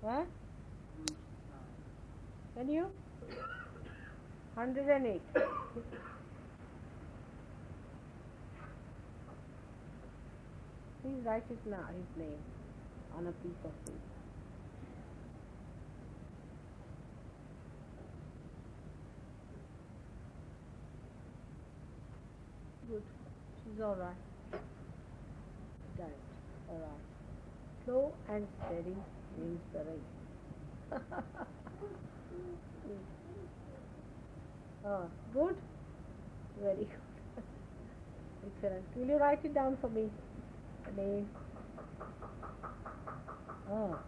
Huh? Can you? 108. Please write his name on a piece of paper. Good. She's alright. Right. Alright. Slow and steady wins the race. Oh, good. Very good. Excellent. Will you write it down for me? The name. Oh.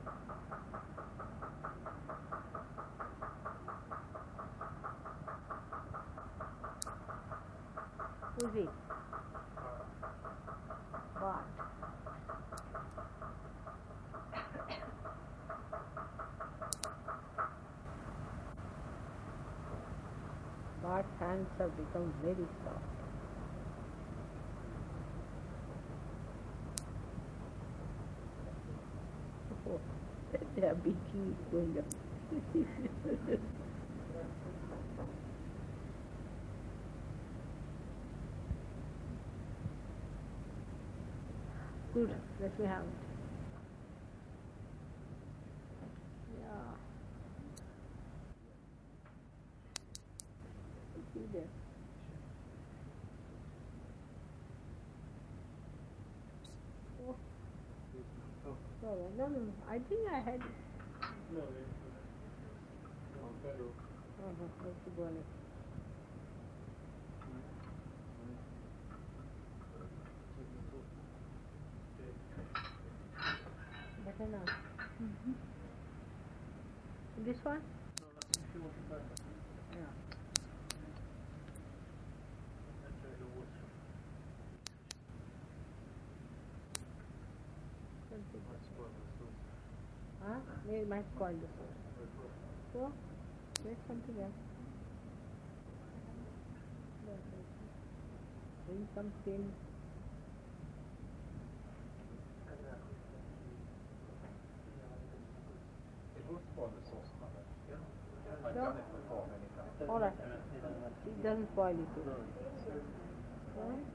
Who's he? Bart. Bart's hands have become very soft. Oh, their beaking is going up. Good, let me have it. Yeah. See there. Oh. Sorry, no. I think I had it. No, Let's go on it. Better now. This one? Yeah. Huh? It might spoil the sauce. So, make something else. Bring some tin. It will spoil the sauce, mother. Yeah? I've No. done it before many times. Alright. It doesn't spoil it. Right?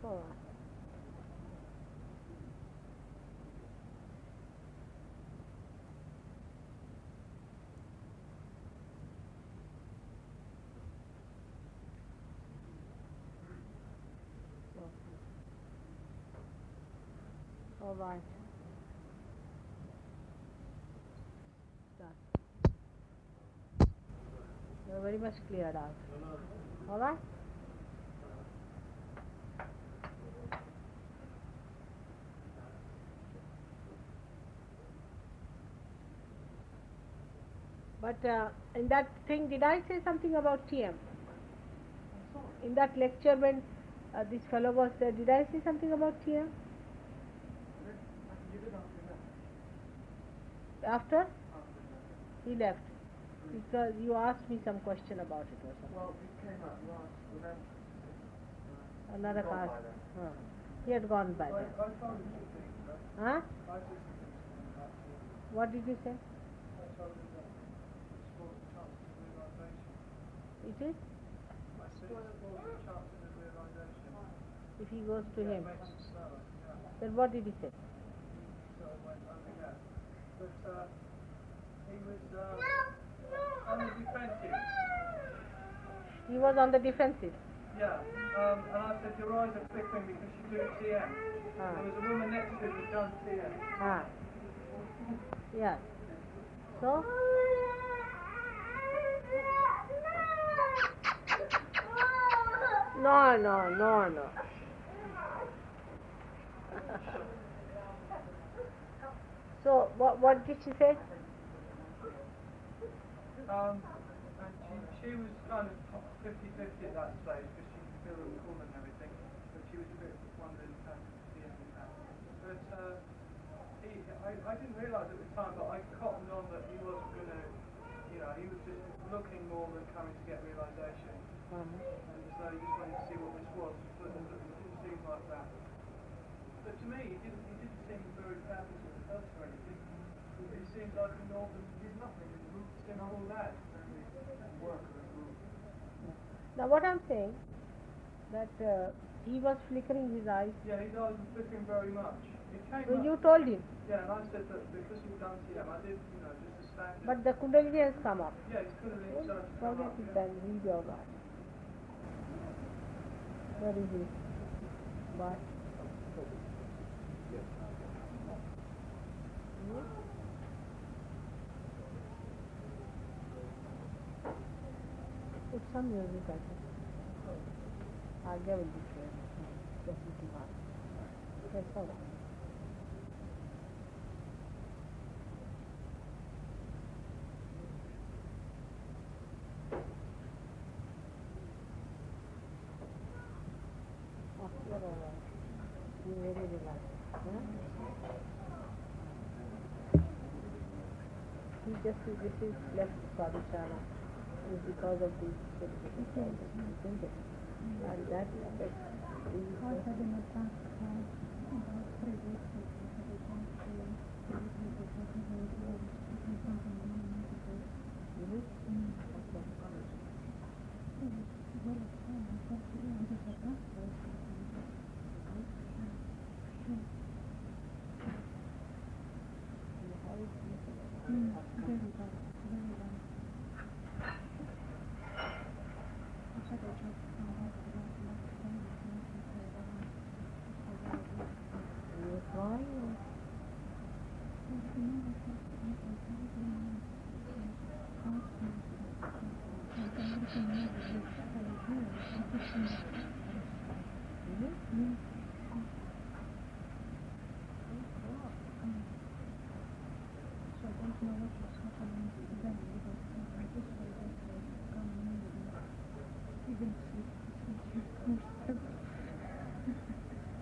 Alright. Alright. Done. You're very much cleared out. Alright? But in that thing, did I say something about TM? In that lecture when this fellow was there, did I say something about TM? After? He left. Because you asked me some question about it or something. Well, he came out last, Another class. He had gone by then. I told him to think, Huh? I just think What did you say? I told him that it's for the chance of realisation. It is? I said it's for the chance of realisation. If he goes to him. Makes it slower, yeah. Then what did he say? So I went over there. But he was on the defensive. He was on the defensive. Yeah, and I said, your eyes are flickering because you do TM. There was a woman next to him who'd done TM. Yeah. So? No. So, what did she say? And she was kind of 50-50 at that stage because she could feel it cool and everything, but she was a bit wondering how to see it now. But I didn't realise at the time, but I cottoned on that he wasn't going to, he was just looking more than coming to get realisation. And so he just wanted to see what this was, but it didn't seem like that. But to me, he didn't seem very fabulous with the first or anything. He seems like a normal, he's nothing, he's a simple lad. Now what I'm saying, that he was flickering his eyes. Yeah, his eyes were flickering very much. It came So up, you told him. yeah, and I said that because you've done TM, I did, just a standard. But the Kundalini has come up. Yeah, it's Kundalini started to come Forget up. it then, he'll be alright. Where is he? Bye. Put some music, I think. Agya will be clear. Just looking hard. Yes, all right. Oh, you're all right. You're very relaxed. Huh? He just, this is left Sadhusana. Is because of the certificate, isn't it? And that aspect is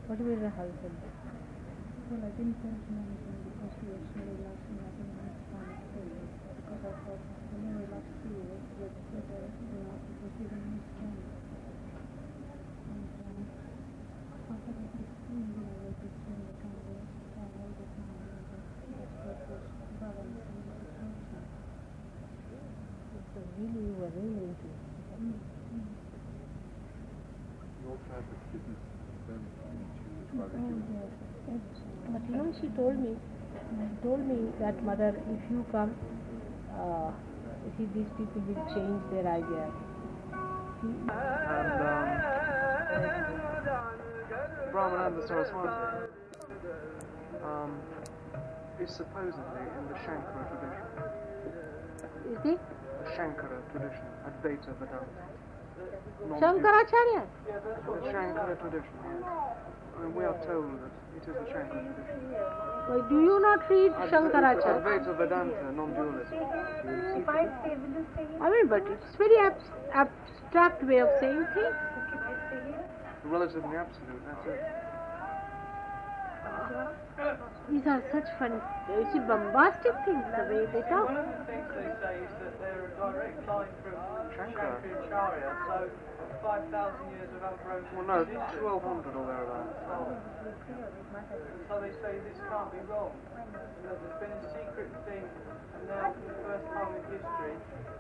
what do you mean husband? Well, I didn't mention anything because we were so relaxed and I didn't have time to do it because I thought the more relaxed he was, the better it was giving me strength. And after I was doing the candles all the time, that's what was balancing the situation. So really, you were really into it. You also have the fitness then But she told me that mother, if you come, see, these people will change their ideas. And Brahmananda Saraswati is supposedly in the Shankara tradition. Is he? The Shankara tradition, Advaita Vedanta. Shankaracharya? The Shankara tradition, yes. And we are told that it is the Shankara tradition. Why do you not read Shankaracharya? Advaita Vedanta, non-dualism. I mean, but it's very abstract way of saying things. Relatively absolute, that's it. These are such fun, bombastic things, the way they talk. One of the things they say is that they're a direct line from Shankaracharya, so 5,000 years of unbroken Well, no, tradition. 1200 or thereabouts. So they say this can't be wrong. That there's been a secret thing, and now for the first time in history.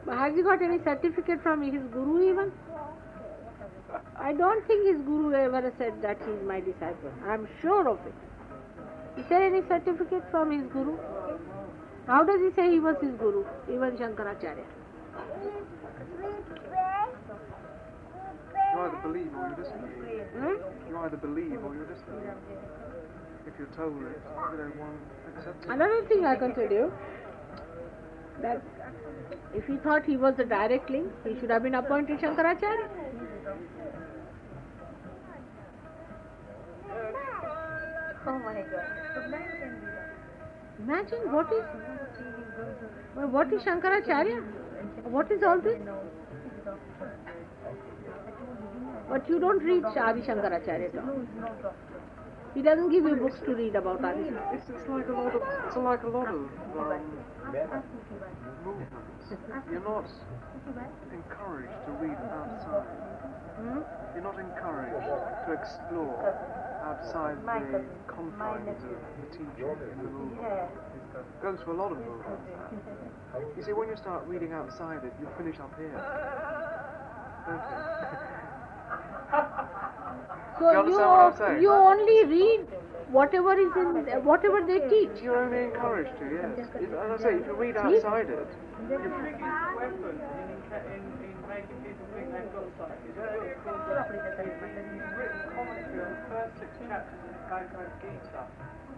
But has he got any certificate from his guru even? I don't think his guru ever said that he is my disciple. I am sure of it. Is there any certificate from his guru? How does he say he was his guru, even Shankaracharya? You either believe or you disbelieve. You either believe or you disbelieve. If you're told it, you don't want to accept it. Another thing I can tell you, that if he thought he was the direct link, he should have been appointed Shankaracharya. Oh my God. Imagine what is Shankaracharya? What is all this? But you don't read Adi Shankaracharya at all. He doesn't give you books to read about Adi Shankaracharya. It's like a lot of movements. You're not encouraged to read outside. you're not encouraged to explore outside the confines of the teaching in the movement. It goes for a lot of movements. You see, when you start reading outside it, you finish up here. Don't you? So you understand what I'm saying? you only read whatever is in whatever they teach. You're only encouraged to, yes. As I say, if you read outside it, The biggest weapon in making people think they've got something is a book called he's written commentary on the first 6 chapters of the Bhagavad Gita,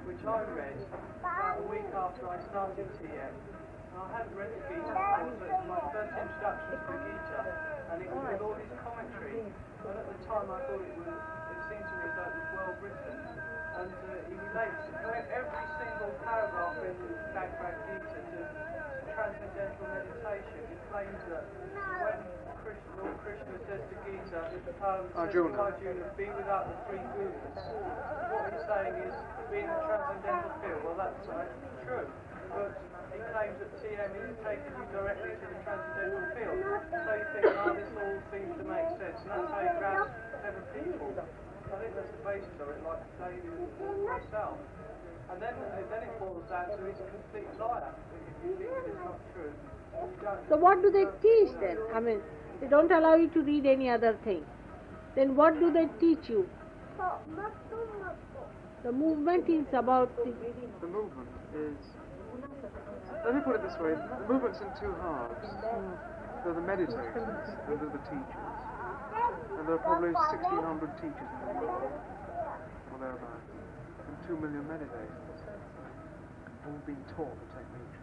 which I read about a week after I started TM. And I hadn't read the Gita before, so it's my first introduction to the Gita, and it was with all his commentary. And at the time I thought it seemed to me as though it was well written. And he relates every single paragraph in the Bhagavad Gita to transcendental meditation. He claims that when Lord Krishna says to Gita, Arjuna, be without the 3 gurus, what he's saying is, be in the transcendental field. Well, that's true. But he claims that TM is taking you directly to the transcendental field. So you think, this all seems to make sense. And that's how he grabs 7 people. I think that's the basis of it, like David and myself. And then it boils down to he's a complete liar. If you think it's not true, you don't. So what do they teach then? I mean, they don't allow you to read any other thing. Then what do they teach you? The movement is about the movement is... Let me put it this way, the movement's in 2 halves. There are the meditators and there are the teachers. And there are probably 1,600 teachers in the world, or thereabouts, and 2 million meditators, all being taught the techniques.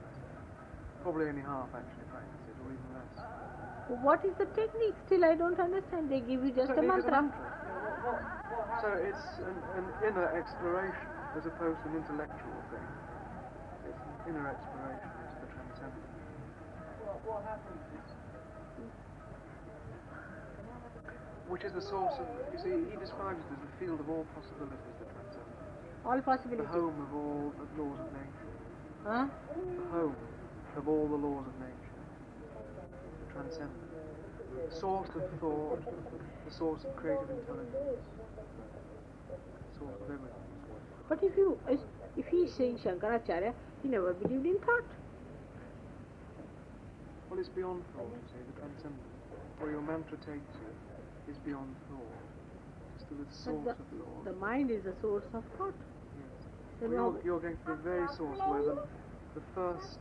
Probably only half actually practice it, or even less. what is the technique? Still I don't understand. They give you just a mantra. So it's an inner exploration as opposed to an intellectual thing. It's an inner exploration, it's the transcendent. What happens is... Which is the source of, you see, he describes it as the field of all possibilities, the transcendent. All The possibilities. home of all the laws of nature. Huh? The home of all the laws of nature. The transcendent. The source of thought, the source of creative intelligence. The source of everything. But if he is saying Shankaracharya, he never believed in thought. Well, it's beyond thought, you see, the transcendent. Where your mantra takes you is beyond thought. It's to the source of thought. The mind is the source of thought. Yes. Then Well, you're going to the very source where the first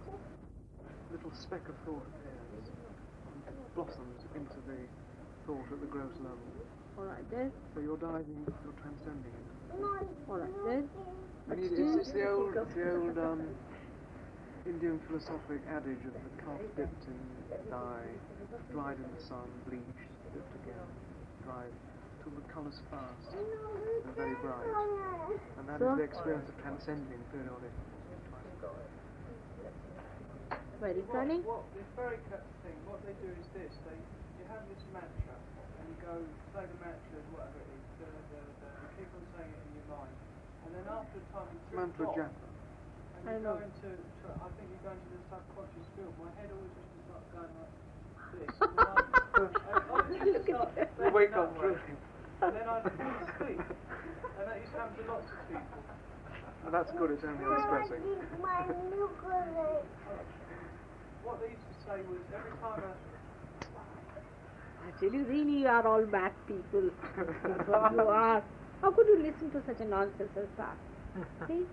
little speck of thought appears and blossoms into the thought at the gross level. Alright then. So you're diving, you're transcending it. Alright then. And it's the old Indian philosophic adage of the calf dipped in dye, dried in the sun, bleached, dipped again, dried, till the colours fast and very bright. And that is the experience of transcending periodic. Very cunning. This very thing, what they do is this, you have this mantra, and you go, say the mantra, whatever it is, you keep on saying it in your mind, and then after a time you drift Mantra off, japa. and you go into, I think you go into the subconscious field. My head always used to start going like this, and then You wake up drifting. and then I'd fall asleep, and that used to happen to lots of people. And that's good, it's only unstressing. What they used to say was, every time Actually, really, you are all bad people. You are. How could you listen to such a nonsense as that? See?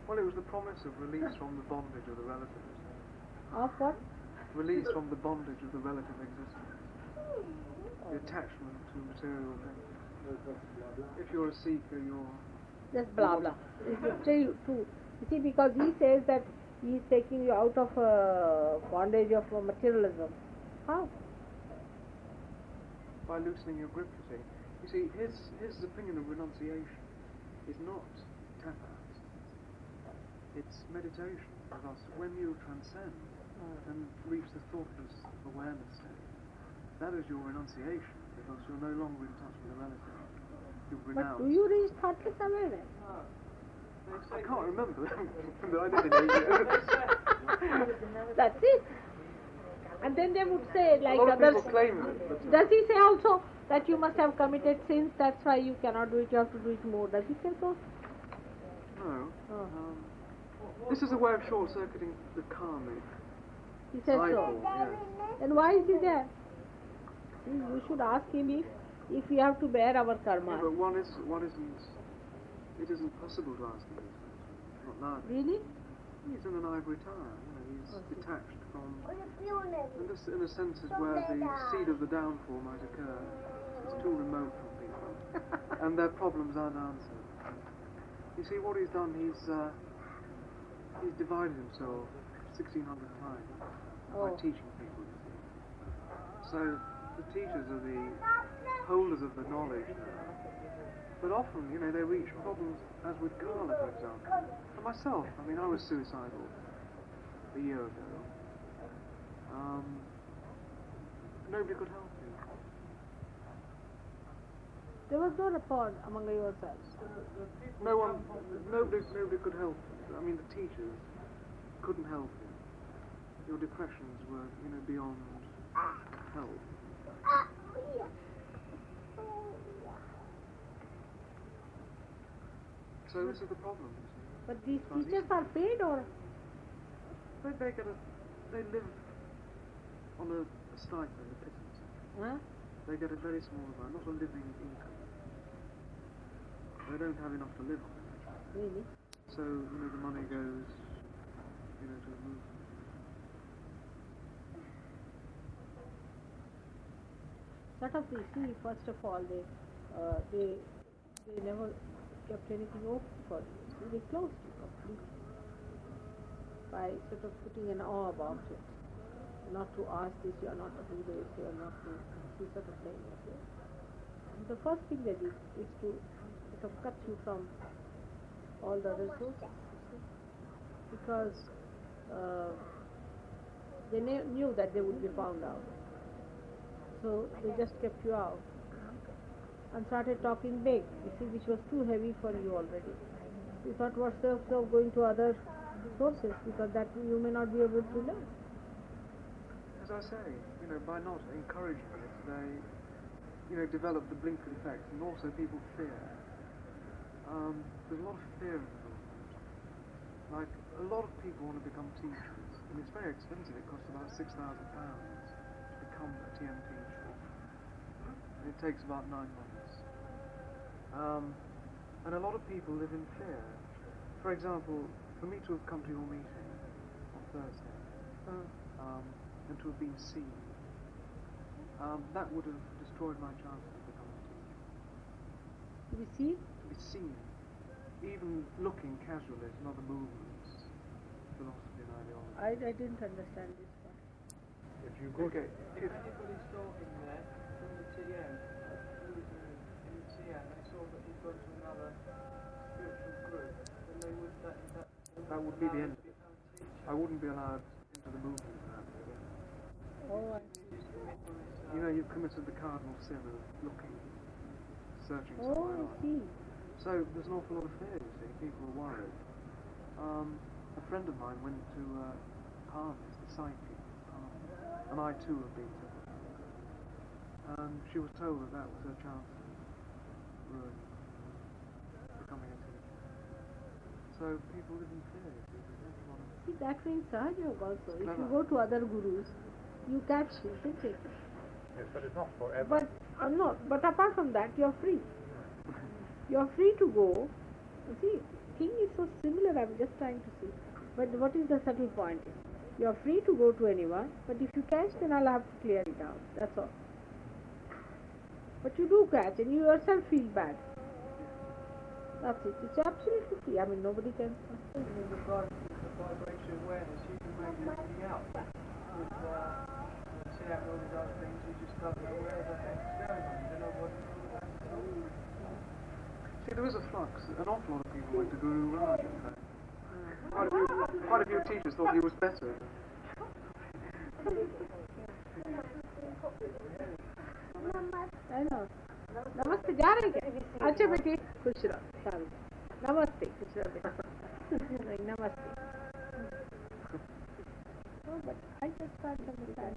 Well, it was the promise of release from the bondage of the relative. Of what? Release from the bondage of the relative existence. The attachment to material things. If you're a seeker, you're... Just blah blah. It's true. You see, because he says that he is taking you out of bondage of materialism. How? By loosening your grip, you see. You see, his opinion of renunciation is not tapas. It's meditation. Because when you transcend and reach the thoughtless awareness state, that is your renunciation, because you're no longer in touch with the relative. You've renounced. But do you reach thoughtless awareness? I can't remember, but I did in 8 years. That's it. And then they would say, like A lot of others. people claim it. But Does he say also, that you must have committed sins, that's why you cannot do it, you have to do it more. Does he say so? No. Oh. This is a way of short-circuiting the karmic He says cycle. so. Yes. Then why is he there? See, you should ask him if we have to bear our karma. Yeah, but one isn't. It isn't possible to ask him. Not now. Really? He's in an ivory tower. You know, he's Okay. detached from. And this, in a sense, is where the seed of the downfall might occur. It's too remote from people, and their problems aren't answered. You see, what he's done, he's divided himself 1,600 times by Oh. teaching people. You see. So the teachers are the holders of the knowledge now. But often, you know, they reach problems, as with Carla, for example. And myself, I mean, I was suicidal a year ago. Nobody could help me. There was no rapport among yourselves. Nobody could help you. I mean, the teachers couldn't help you. Your depressions were, you know, beyond help. So this is the problem, you see. But these teachers are paid or? They live on a stipend, a pittance. Huh? They get a very small amount, not a living income. They don't have enough to live on. Really? So, you know, the money goes, you know, to the movement. Sort of, we see, first of all, they never kept anything open for you. So they closed you completely by sort of putting an awe about it. Not to ask this, you are not to do this, you are not to this sort of thing. Okay? And the first thing they did is to sort of cut you from all the other sources, you see. Because they knew that they would be found out. So they just kept you out and started talking big, you see, which was too heavy for you already. You thought, what's the use of going to other sources, because that you may not be able to learn. As I say, you know, by not encouraging it, they, you know, develop the blinker effect, and also people fear. There's a lot of fear in the movement. Like, a lot of people want to become teachers, and it's very expensive. It costs about £6,000 to become a TM teacher. And it takes about 9 months. And a lot of people live in fear. For example, for me to have come to your meeting on Thursday, and to have been seen, that would have destroyed my chances of becoming a teacher. To be seen? To be seen, even looking casually at other movements, philosophy and ideology. I didn't understand this part. If you go Okay, if Anybody saw him there from the TM, in the TM, they saw that he'd gone to another spiritual group, then they would, that would be the end of it. I wouldn't be allowed into the movement now. Oh, I You know, you've committed the cardinal sin of looking, searching Oh, somewhere I else. see. So there's an awful lot of fear, you see. People are worried. A friend of mine went to Parnes, the psychic, and I too have been to her. And she was told that that was her chance of ruin, becoming a teacher. So people live in fear, you see. They don't want to. See, that means Sahaja Yoga also. If you Clever. go to other gurus, you catch, isn't it? yes, but it's not forever. But no, but apart from that, you are free. You are free to go. You see, thing is so similar, I'm just trying to see. But what is the subtle point? You are free to go to anyone, but if you catch, then I'll have to clear it out. That's all. But you do catch, and you yourself feel bad. That's it. It's absolutely free. I mean, nobody can. with the vibration awareness, you can make anything out. With TM and all these other things, you just don't know where the heck's going on. You don't know what. See, there is a flux. An awful lot of people went to Guru Raj, in fact. Quite a few teachers thought he was better. I know. नमस्ते जा रहे क्या? अच्छा बेटी खुश रहो सारू नमस्ते खुश रहो बेटा नहीं नमस्ते oh, but I just can't understand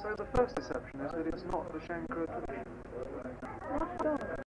So the first deception is that it's not the Shankara tradition.